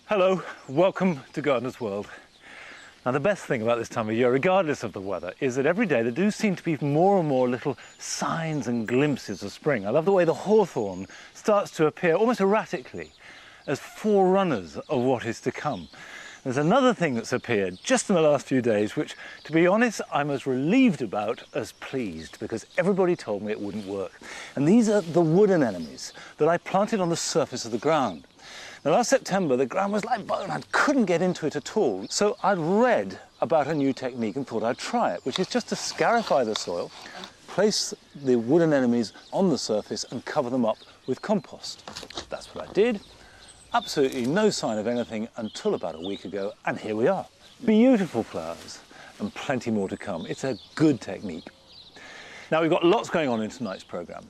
Hello, welcome to Gardener's World. Now the best thing about this time of year, regardless of the weather, is that every day there do seem to be more and more little signs and glimpses of spring. I love the way the hawthorn starts to appear almost erratically as forerunners of what is to come. There's another thing that's appeared just in the last few days, which, to be honest, I'm as relieved about as pleased, because everybody told me it wouldn't work. And these are the wood anemones that I planted on the surface of the ground. Now, last September, the ground was like bone. I couldn't get into it at all. So I'd read about a new technique and thought I'd try it, which is just to scarify the soil, place the wood anemones on the surface and cover them up with compost. That's what I did. Absolutely no sign of anything until about a week ago, and here we are. Beautiful flowers and plenty more to come. It's a good technique. Now, we've got lots going on in tonight's programme.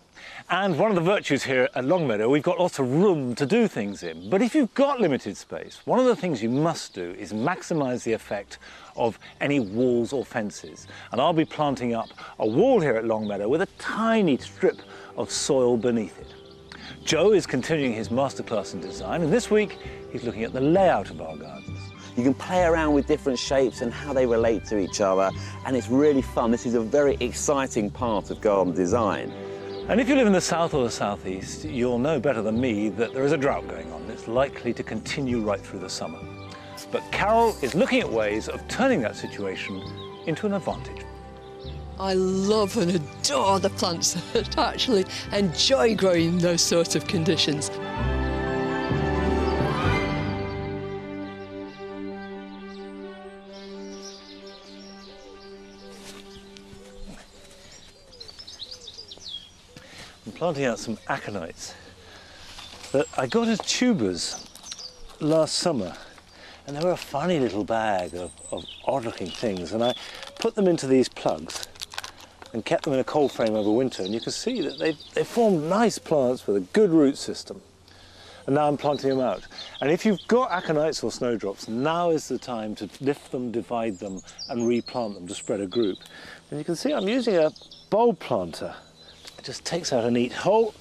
And one of the virtues here at Longmeadow, we've got lots of room to do things in. But if you've got limited space, one of the things you must do is maximise the effect of any walls or fences. And I'll be planting up a wall here at Longmeadow with a tiny strip of soil beneath it. Joe is continuing his masterclass in design, and this week he's looking at the layout of our gardens. You can play around with different shapes and how they relate to each other, and it's really fun. This is a very exciting part of garden design. And if you live in the south or the southeast, you'll know better than me that there is a drought going on. It's likely to continue right through the summer. But Carol is looking at ways of turning that situation into an advantage. I love and adore the plants that actually enjoy growing in those sorts of conditions. I'm planting out some aconites that I got as tubers last summer, and they were a funny little bag of odd-looking things, and I put them into these plugs and kept them in a cold frame over winter, and you can see that they formed nice plants with a good root system. And now I'm planting them out. And if you've got aconites or snowdrops, now is the time to lift them, divide them, and replant them to spread a group. And you can see I'm using a bulb planter. It just takes out a neat hole.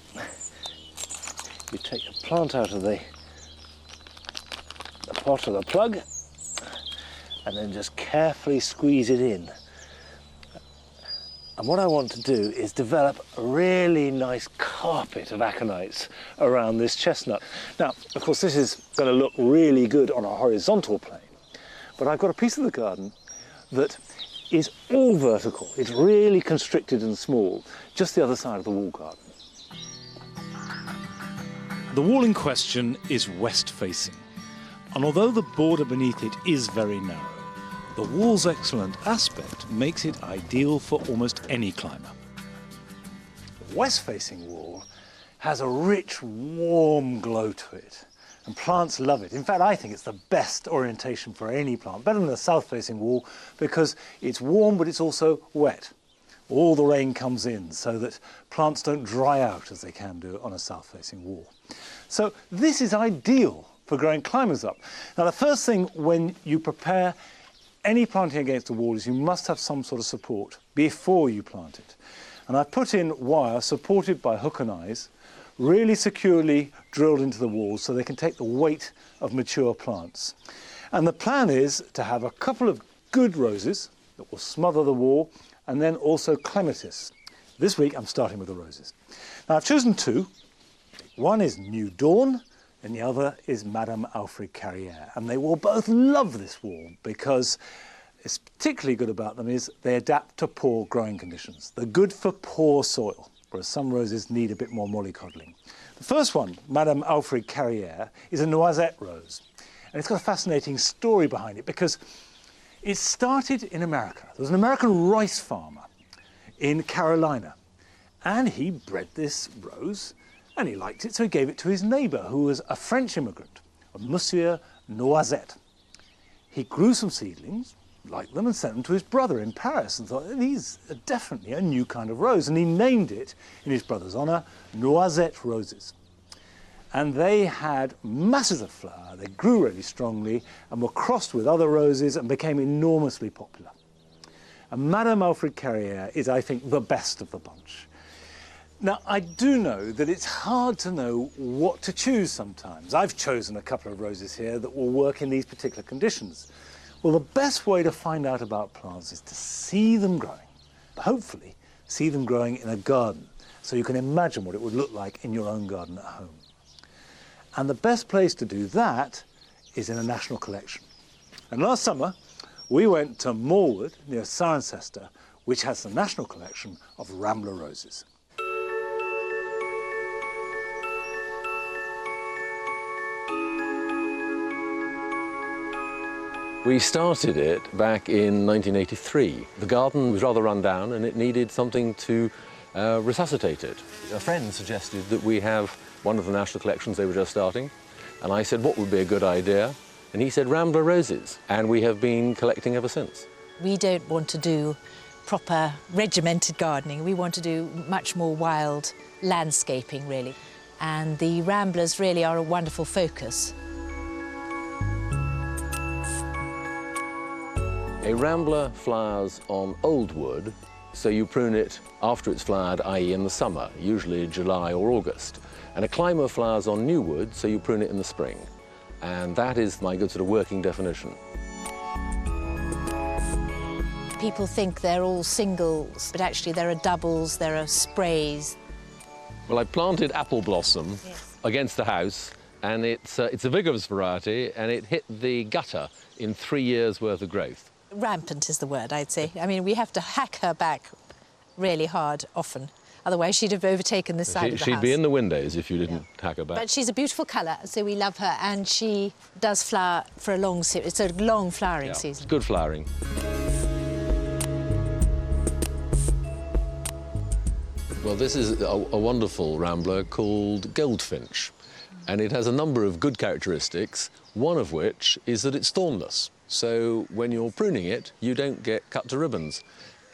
You take the plant out of the pot of the plug, and then just carefully squeeze it in. And what I want to do is develop a really nice carpet of aconites around this chestnut. Now, of course, this is going to look really good on a horizontal plane, but I've got a piece of the garden that is all vertical. It's really constricted and small, just the other side of the wall garden. The wall in question is west-facing, and although the border beneath it is very narrow, the wall's excellent aspect makes it ideal for almost any climber. The west-facing wall has a rich, warm glow to it, and plants love it. In fact, I think it's the best orientation for any plant, better than the south-facing wall, because it's warm, but it's also wet. All the rain comes in so that plants don't dry out as they can do on a south-facing wall. So this is ideal for growing climbers up. Now, the first thing when you prepare any planting against a wall is you must have some sort of support before you plant it. And I've put in wire supported by hook and eyes, really securely drilled into the walls so they can take the weight of mature plants. And the plan is to have a couple of good roses that will smother the wall, and then also clematis. This week I'm starting with the roses. Now, I've chosen two. One is New Dawn, and the other is Madame Alfred Carrière. And they will both love this wall, because it's particularly good about them is they adapt to poor growing conditions. They're good for poor soil, whereas some roses need a bit more mollycoddling. The first one, Madame Alfred Carrière, is a noisette rose. And it's got a fascinating story behind it, because it started in America. There was an American rice farmer in Carolina, and he bred this rose, and he liked it, so he gave it to his neighbour, who was a French immigrant, a Monsieur Noisette. He grew some seedlings, liked them, and sent them to his brother in Paris, and thought, these are definitely a new kind of rose, and he named it, in his brother's honour, Noisette roses. And they had masses of flower, they grew really strongly, and were crossed with other roses and became enormously popular. And Madame Alfred Carrière is, I think, the best of the bunch. Now, I do know that it's hard to know what to choose sometimes. I've chosen a couple of roses here that will work in these particular conditions. Well, the best way to find out about plants is to see them growing. Hopefully, see them growing in a garden, so you can imagine what it would look like in your own garden at home. And the best place to do that is in a national collection. And last summer, we went to Moorwood, near Cirencester, which has the national collection of rambler roses. We started it back in 1983. The garden was rather run down and it needed something to resuscitate it. A friend suggested that we have one of the national collections they were just starting, and I said, what would be a good idea? And he said, rambler roses, and we have been collecting ever since. We don't want to do proper regimented gardening. We want to do much more wild landscaping, really. And the ramblers really are a wonderful focus. A rambler flowers on old wood, so you prune it after it's flowered, i.e. in the summer, usually July or August. And a climber flowers on new wood, so you prune it in the spring. And that is my good sort of working definition. People think they're all singles, but actually there are doubles, there are sprays. Well, I planted apple blossom against the house, and it's a vigorous variety, and it hit the gutter in 3 years' worth of growth. Rampant is the word, I'd say. I mean, we have to hack her back really hard often. Otherwise, she'd have overtaken this side of the house. She'd be in the windows if you didn't hack her back. But she's a beautiful colour, so we love her, and she does flower for a long season. It's a long flowering season. It's good flowering. Well, this is a wonderful rambler called goldfinch, and it has a number of good characteristics, one of which is that it's thornless. So when you're pruning it, you don't get cut to ribbons.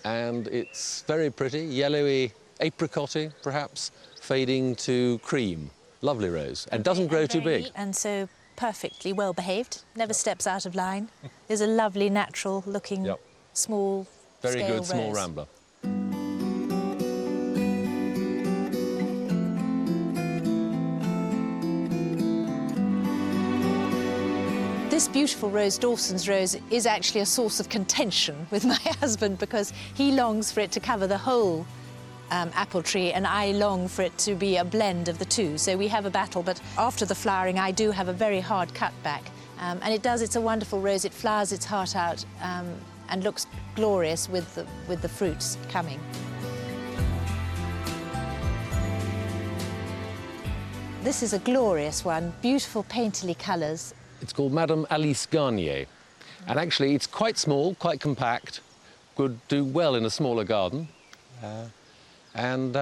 And it's very pretty, yellowy, apricot-y, perhaps, fading to cream. Lovely rose, and doesn't grow too big. And so perfectly well behaved, never steps out of line. Is a lovely, natural-looking, small Very good rose. small rambler. This beautiful rose, Dawson's rose, is actually a source of contention with my husband because he longs for it to cover the whole apple tree and I long for it to be a blend of the two. So we have a battle, but after the flowering I do have a very hard cut back. And it's a wonderful rose. It flowers its heart out and looks glorious with the fruits coming. This is a glorious one, beautiful painterly colours. It's called Madame Alice Garnier. And actually, it's quite small, quite compact, could do well in a smaller garden. And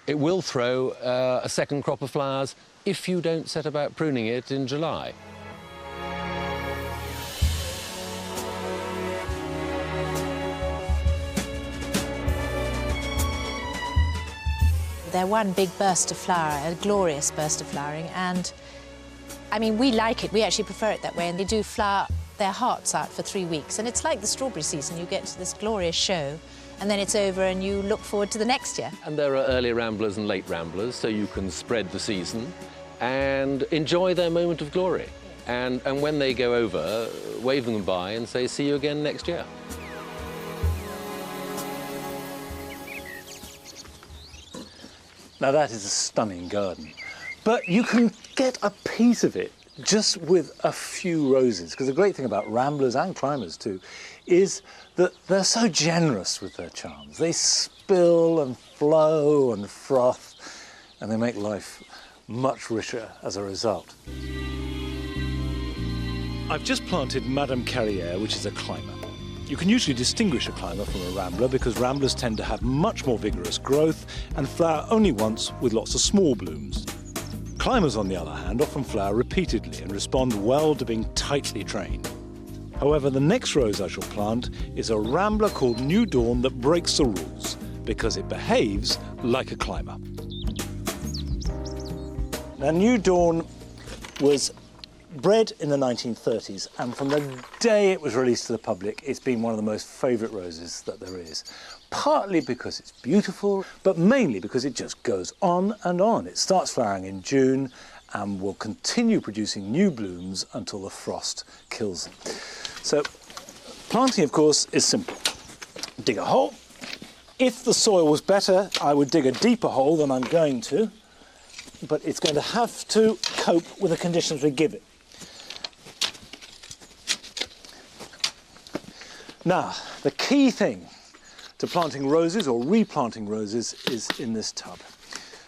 it will throw a second crop of flowers if you don't set about pruning it in July. They're one big burst of flower, a glorious burst of flowering, and I mean, we like it. We actually prefer it that way, and they do flower their hearts out for 3 weeks. And it's like the strawberry season. You get this glorious show, and then it's over, and you look forward to the next year. And there are early ramblers and late ramblers, so you can spread the season and enjoy their moment of glory. And when they go over, wave them goodbye and say, see you again next year. Now, that is a stunning garden. But you can get a piece of it just with a few roses, because the great thing about ramblers and climbers too is that they're so generous with their charms. They spill and flow and froth, and they make life much richer as a result. I've just planted Madame Carrière, which is a climber. You can usually distinguish a climber from a rambler because ramblers tend to have much more vigorous growth and flower only once with lots of small blooms. Climbers, on the other hand, often flower repeatedly and respond well to being tightly trained. However, the next rose I shall plant is a rambler called New Dawn that breaks the rules because it behaves like a climber. Now, New Dawn was bred in the 1930s, and from the day it was released to the public, it's been one of the most favourite roses that there is. Partly because it's beautiful, but mainly because it just goes on and on. It starts flowering in June and will continue producing new blooms until the frost kills them. So planting, of course, is simple. Dig a hole. If the soil was better, I would dig a deeper hole than I'm going to, but it's going to have to cope with the conditions we give it. Now, the key thing to planting roses or replanting roses is in this tub,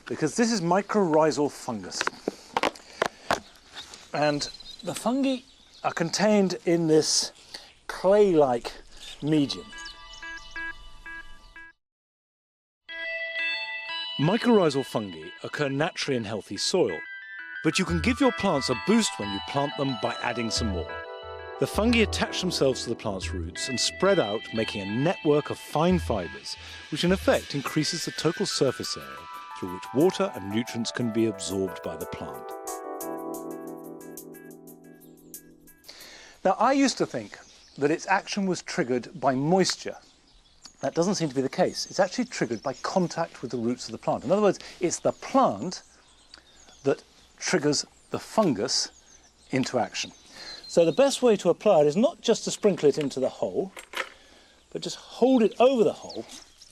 because this is mycorrhizal fungus. And the fungi are contained in this clay-like medium. Mycorrhizal fungi occur naturally in healthy soil, but you can give your plants a boost when you plant them by adding some more. The fungi attach themselves to the plant's roots and spread out, making a network of fine fibres, which in effect increases the total surface area through which water and nutrients can be absorbed by the plant. Now, I used to think that its action was triggered by moisture. That doesn't seem to be the case. It's actually triggered by contact with the roots of the plant. In other words, it's the plant that triggers the fungus into action. So the best way to apply it is not just to sprinkle it into the hole, but just hold it over the hole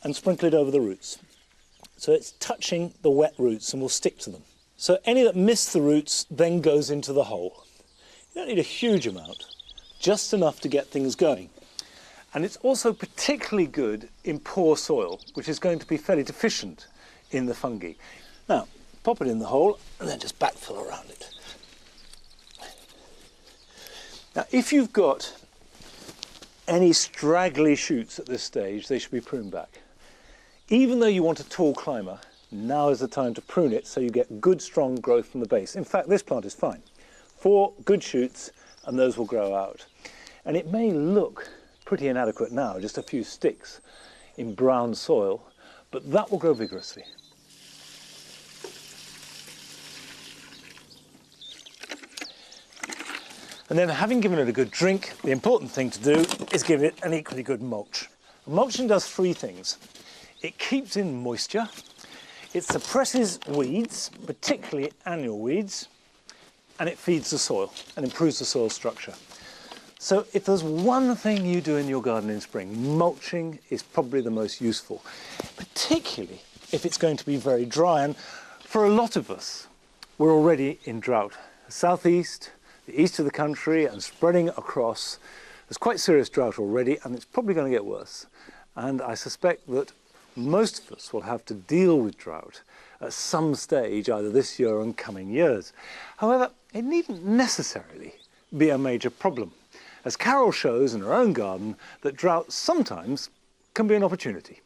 and sprinkle it over the roots. So it's touching the wet roots and will stick to them. So any that miss the roots then goes into the hole. You don't need a huge amount, just enough to get things going. And it's also particularly good in poor soil, which is going to be fairly deficient in the fungi. Now, pop it in the hole and then just backfill around it. Now, if you've got any straggly shoots at this stage, they should be pruned back. Even though you want a tall climber, now is the time to prune it so you get good, strong growth from the base. In fact, this plant is fine. 4 good shoots and those will grow out. And it may look pretty inadequate now, just a few sticks in brown soil, but that will grow vigorously. And then, having given it a good drink, the important thing to do is give it an equally good mulch. Mulching does 3 things. It keeps in moisture, it suppresses weeds, particularly annual weeds, and it feeds the soil and improves the soil structure. So if there's one thing you do in your garden in spring, mulching is probably the most useful, particularly if it's going to be very dry. And for a lot of us, we're already in drought. The southeast, the east of the country, and spreading across, there's quite serious drought already, and it's probably going to get worse. And I suspect that most of us will have to deal with drought at some stage, either this year or in coming years. However, it needn't necessarily be a major problem, as Carol shows in her own garden that drought sometimes can be an opportunity.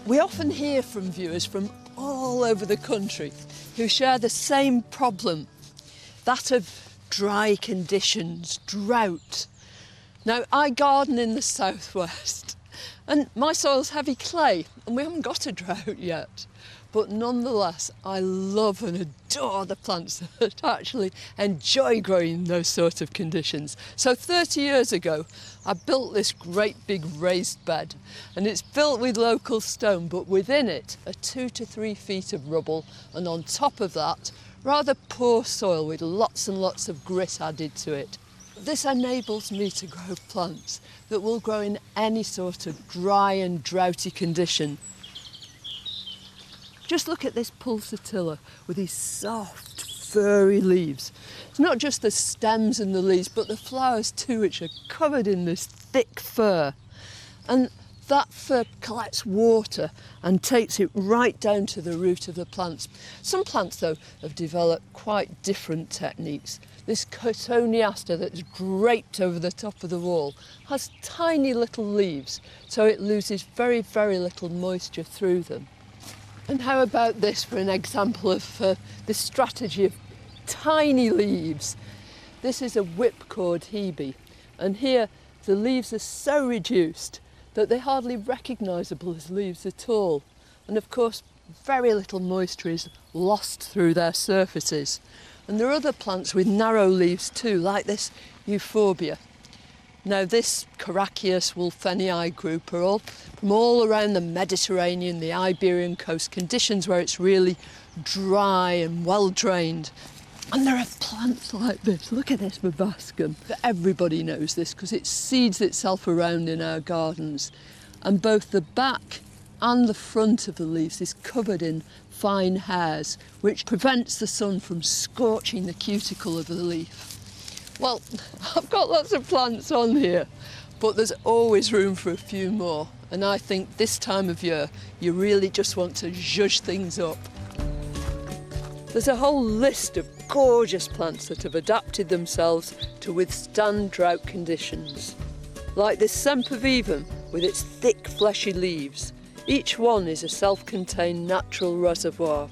We often hear from viewers from all over the country who share the same problem, that of dry conditions, drought. Now, I garden in the southwest, and my soil's heavy clay, and we haven't got a drought yet. But nonetheless, I love and adore the plants that actually enjoy growing in those sort of conditions. So 30 years ago, I built this great big raised bed, and it's built with local stone, but within it are 2 to 3 feet of rubble, and on top of that, rather poor soil with lots and lots of grit added to it. This enables me to grow plants that will grow in any sort of dry and droughty condition. Just look at this pulsotilla with these soft, furry leaves. It's not just the stems and the leaves, but the flowers too, which are covered in this thick fur. And that fur collects water and takes it right down to the root of the plants. Some plants, though, have developed quite different techniques. This cotoneaster that's draped over the top of the wall has tiny little leaves, so it loses very, very little moisture through them. And how about this for an example of this strategy of tiny leaves? This is a whipcord hebe, and here the leaves are so reduced that they're hardly recognisable as leaves at all. And of course, very little moisture is lost through their surfaces. And there are other plants with narrow leaves too, like this euphorbia. Now this Caraceus wolfenii group are all from all around the Mediterranean, the Iberian coast, conditions where it's really dry and well drained. And there are plants like this. Look at this vivascum. Everybody knows this because it seeds itself around in our gardens. And both the back and the front of the leaves is covered in fine hairs, which prevents the sun from scorching the cuticle of the leaf. Well, I've got lots of plants on here, but there's always room for a few more. And I think this time of year, you really just want to zhuzh things up. There's a whole list of gorgeous plants that have adapted themselves to withstand drought conditions. Like this sempervivum with its thick fleshy leaves. Each one is a self-contained natural reservoir.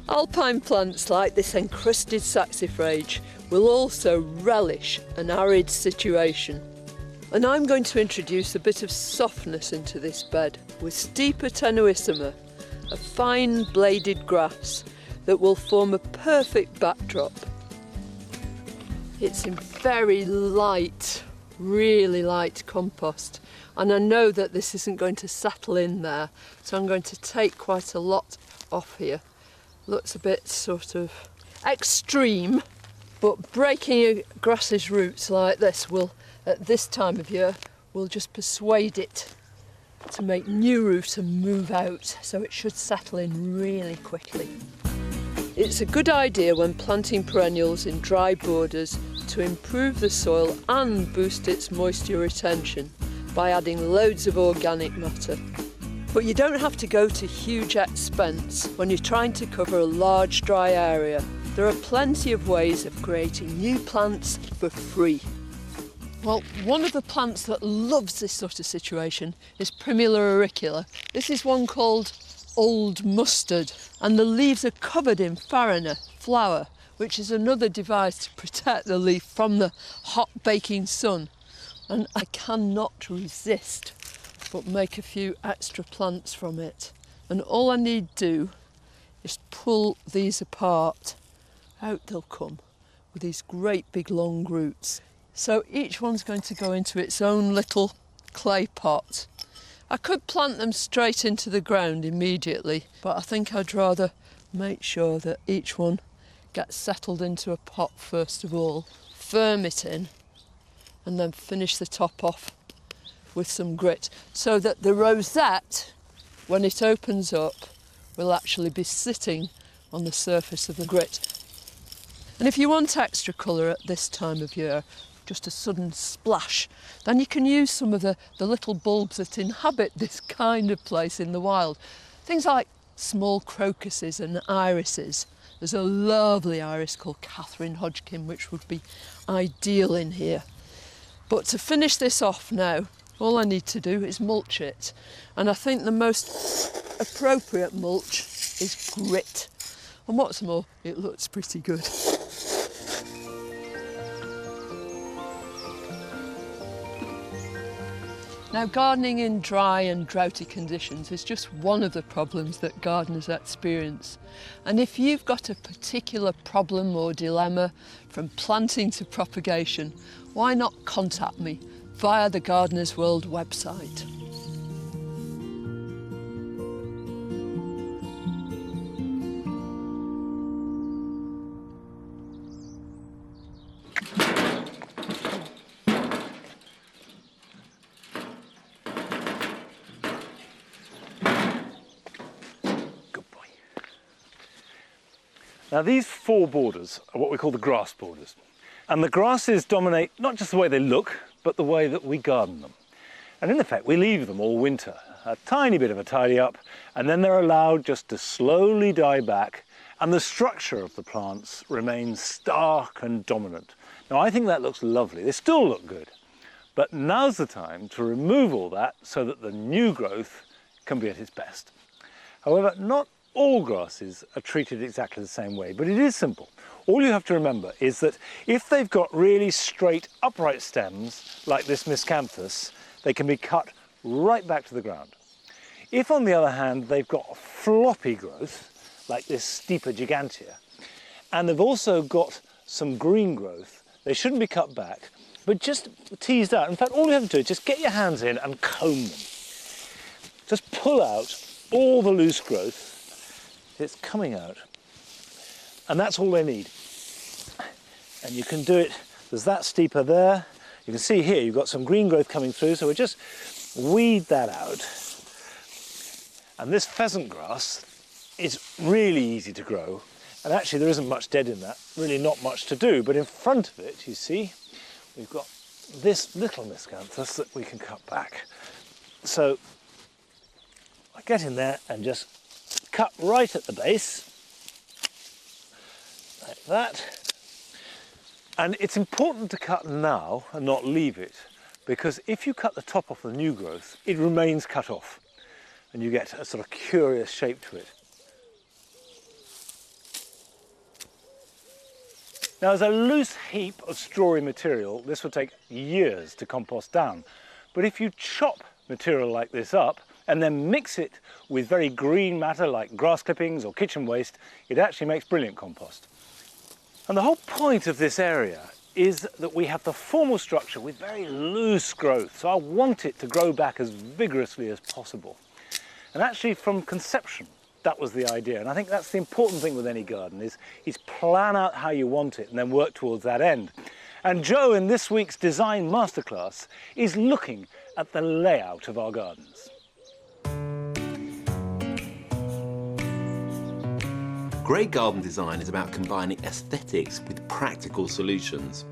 Alpine plants like this encrusted saxifrage will also relish an arid situation. And I'm going to introduce a bit of softness into this bed with steeper tenuissima, a fine bladed grass that will form a perfect backdrop. It's in very light, really light compost, and I know that this isn't going to settle in there, so I'm going to take quite a lot off here. Looks a bit sort of extreme, but breaking a grass's roots like this will, at this time of year, will just persuade it to make new roots and move out, so it should settle in really quickly. It's a good idea when planting perennials in dry borders to improve the soil and boost its moisture retention by adding loads of organic matter. But you don't have to go to huge expense when you're trying to cover a large dry area. There are plenty of ways of creating new plants for free. Well, one of the plants that loves this sort of situation is Primula auricula. This is one called old mustard, and the leaves are covered in farina, flour, which is another device to protect the leaf from the hot baking sun. And I cannot resist but make a few extra plants from it. And all I need do is pull these apart. Out they'll come with these great big long roots. So each one's going to go into its own little clay pot. I could plant them straight into the ground immediately, but I think I'd rather make sure that each one gets settled into a pot first of all, firm it in, and then finish the top off with some grit, so that the rosette, when it opens up, will actually be sitting on the surface of the grit. And if you want extra colour at this time of year, just a sudden splash, then you can use some of the little bulbs that inhabit this kind of place in the wild. Things like small crocuses and irises. There's a lovely iris called Catherine Hodgkin, which would be ideal in here. But to finish this off now, all I need to do is mulch it. And I think the most appropriate mulch is grit. And what's more, it looks pretty good. Now, gardening in dry and droughty conditions is just one of the problems that gardeners experience. And if you've got a particular problem or dilemma, from planting to propagation, why not contact me via the Gardener's World website. Now these four borders are what we call the grass borders. And the grasses dominate not just the way they look, but the way that we garden them. And in effect, we leave them all winter, a tiny bit of a tidy up, and then they're allowed just to slowly die back, and the structure of the plants remains stark and dominant. Now I think that looks lovely. They still look good, but now's the time to remove all that so that the new growth can be at its best. However, not all grasses are treated exactly the same way, but it is simple. All you have to remember is that if they've got really straight, upright stems, like this miscanthus, they can be cut right back to the ground. If, on the other hand, they've got floppy growth, like this steeper gigantea, and they've also got some green growth, they shouldn't be cut back, but just teased out. In fact, all you have to do is just get your hands in and comb them. Just pull out all the loose growth. It's coming out. And that's all they need. And you can do it, there's that steeper there. You can see here, you've got some green growth coming through, so we just weed that out. And this pheasant grass is really easy to grow. And actually there isn't much dead in that, really not much to do. But in front of it, you see, we've got this little miscanthus that we can cut back. So I get in there and just cut right at the base, like that. And it's important to cut now and not leave it, because if you cut the top off the new growth, it remains cut off and you get a sort of curious shape to it. Now, as a loose heap of strawy material, this would take years to compost down. But if you chop material like this up and then mix it with very green matter like grass clippings or kitchen waste, it actually makes brilliant compost. And the whole point of this area is that we have the formal structure with very loose growth. So I want it to grow back as vigorously as possible. And actually, from conception, that was the idea. And I think that's the important thing with any garden is plan out how you want it and then work towards that end. And Joe, in this week's Design Masterclass, is looking at the layout of our gardens. Great garden design is about combining aesthetics with practical solutions.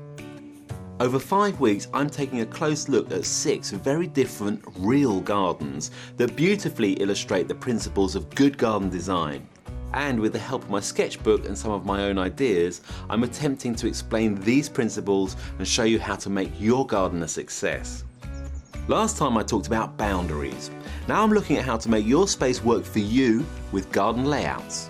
Over 5 weeks, I'm taking a close look at 6 very different real gardens that beautifully illustrate the principles of good garden design. And with the help of my sketchbook and some of my own ideas, I'm attempting to explain these principles and show you how to make your garden a success. Last time I talked about boundaries. Now I'm looking at how to make your space work for you with garden layouts.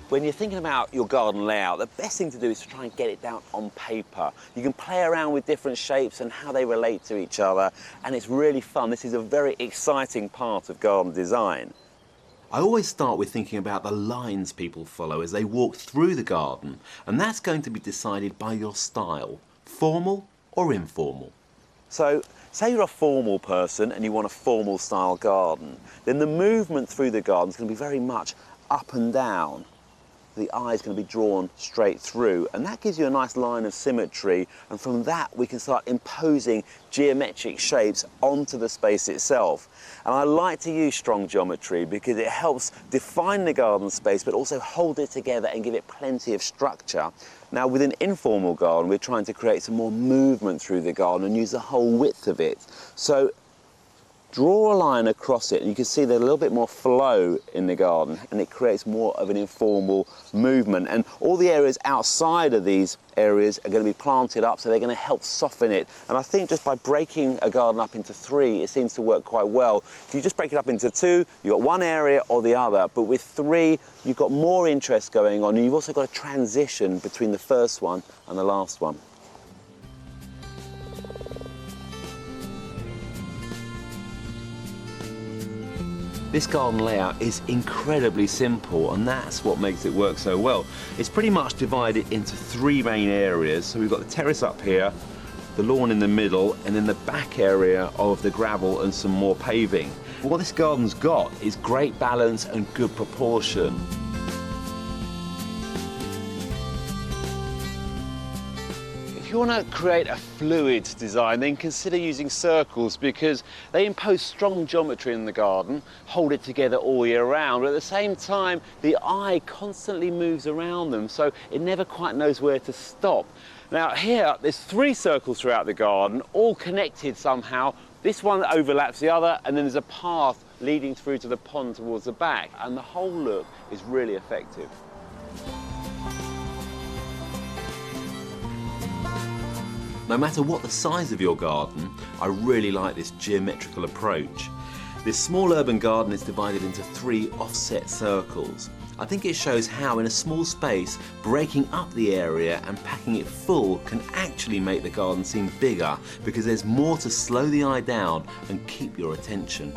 When you're thinking about your garden layout, the best thing to do is to try and get it down on paper. You can play around with different shapes and how they relate to each other, and it's really fun. This is a very exciting part of garden design. I always start with thinking about the lines people follow as they walk through the garden, and that's going to be decided by your style, formal or informal. So, say you're a formal person and you want a formal style garden, then the movement through the garden is going to be very much up and down. The eye is going to be drawn straight through, and that gives you a nice line of symmetry, and from that we can start imposing geometric shapes onto the space itself. And I like to use strong geometry because it helps define the garden space but also hold it together and give it plenty of structure. Now with an informal garden we're trying to create some more movement through the garden and use the whole width of it. So draw a line across it and you can see there's a little bit more flow in the garden and it creates more of an informal movement, and all the areas outside of these areas are going to be planted up, so they're going to help soften it. And I think just by breaking a garden up into 3 it seems to work quite well. If you just break it up into 2 you've got one area or the other, but with 3 you've got more interest going on and you've also got a transition between the first one and the last one. This garden layout is incredibly simple, and that's what makes it work so well. It's pretty much divided into 3 main areas. So we've got the terrace up here, the lawn in the middle, and then the back area of the gravel and some more paving. What this garden's got is great balance and good proportion. If you want to create a fluid design, then consider using circles because they impose strong geometry in the garden, hold it together all year round, but at the same time the eye constantly moves around them, so it never quite knows where to stop. Now here there's 3 circles throughout the garden, all connected somehow. This one overlaps the other, and then there's a path leading through to the pond towards the back, and the whole look is really effective. No matter what the size of your garden, I really like this geometrical approach. This small urban garden is divided into 3 offset circles, I think it shows how in a small space, breaking up the area and packing it full can actually make the garden seem bigger because there's more to slow the eye down and keep your attention.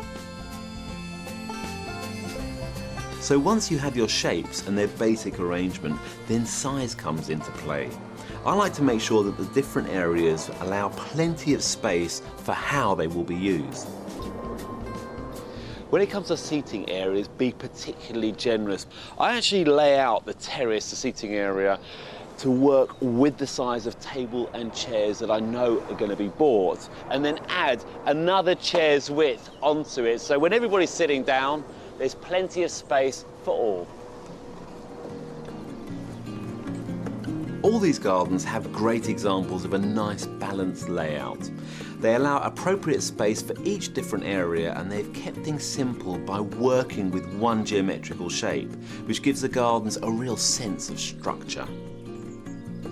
So once you have your shapes and their basic arrangement, then size comes into play. I like to make sure that the different areas allow plenty of space for how they will be used. When it comes to seating areas, be particularly generous. I actually lay out the terrace, the seating area, to work with the size of table and chairs that I know are going to be bought, and then add another chair's width onto it. So when everybody's sitting down, there's plenty of space for all. All these gardens have great examples of a nice balanced layout. They allow appropriate space for each different area, and they've kept things simple by working with one geometrical shape, which gives the gardens a real sense of structure.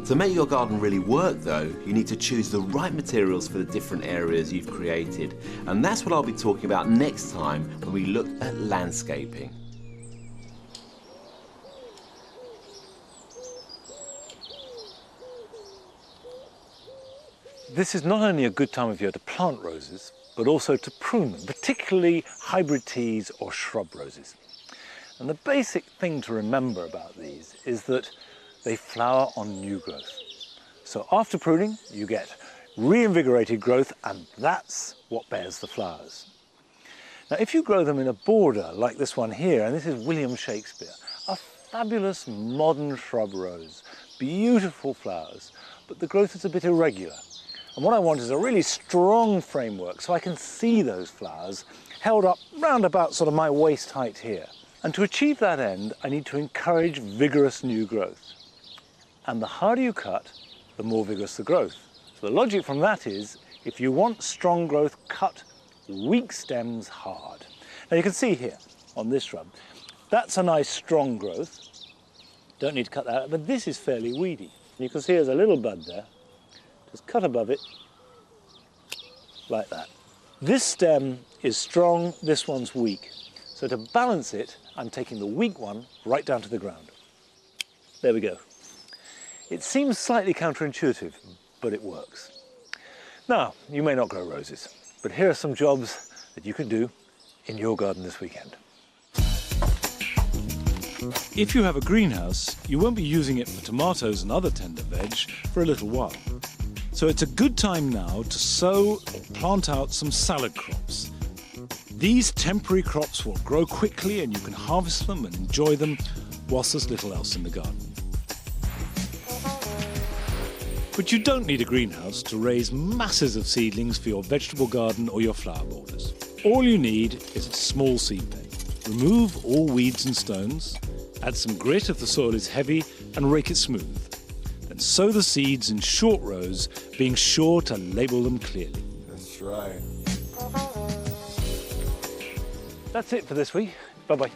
To make your garden really work though, you need to choose the right materials for the different areas you've created. And that's what I'll be talking about next time when we look at landscaping. This is not only a good time of year to plant roses, but also to prune them, particularly hybrid teas or shrub roses. And the basic thing to remember about these is that they flower on new growth. So after pruning, you get reinvigorated growth, and that's what bears the flowers. Now, if you grow them in a border like this one here, and this is William Shakespeare, a fabulous modern shrub rose, beautiful flowers, but the growth is a bit irregular. And what I want is a really strong framework so I can see those flowers held up round about sort of my waist height here. And to achieve that end, I need to encourage vigorous new growth. And the harder you cut, the more vigorous the growth. So the logic from that is, if you want strong growth, cut weak stems hard. Now you can see here on this shrub, that's a nice strong growth. Don't need to cut that out, but this is fairly weedy. You can see there's a little bud there. Just cut above it, like that. This stem is strong, this one's weak. So to balance it, I'm taking the weak one right down to the ground. There we go. It seems slightly counterintuitive, but it works. Now, you may not grow roses, but here are some jobs that you can do in your garden this weekend. If you have a greenhouse, you won't be using it for tomatoes and other tender veg for a little while. So it's a good time now to sow or plant out some salad crops. These temporary crops will grow quickly and you can harvest them and enjoy them whilst there's little else in the garden. But you don't need a greenhouse to raise masses of seedlings for your vegetable garden or your flower borders. All you need is a small seed bed. Remove all weeds and stones, add some grit if the soil is heavy, and rake it smooth. Then sow the seeds in short rows, being sure to label them clearly. That's right. That's it for this week. Bye-bye.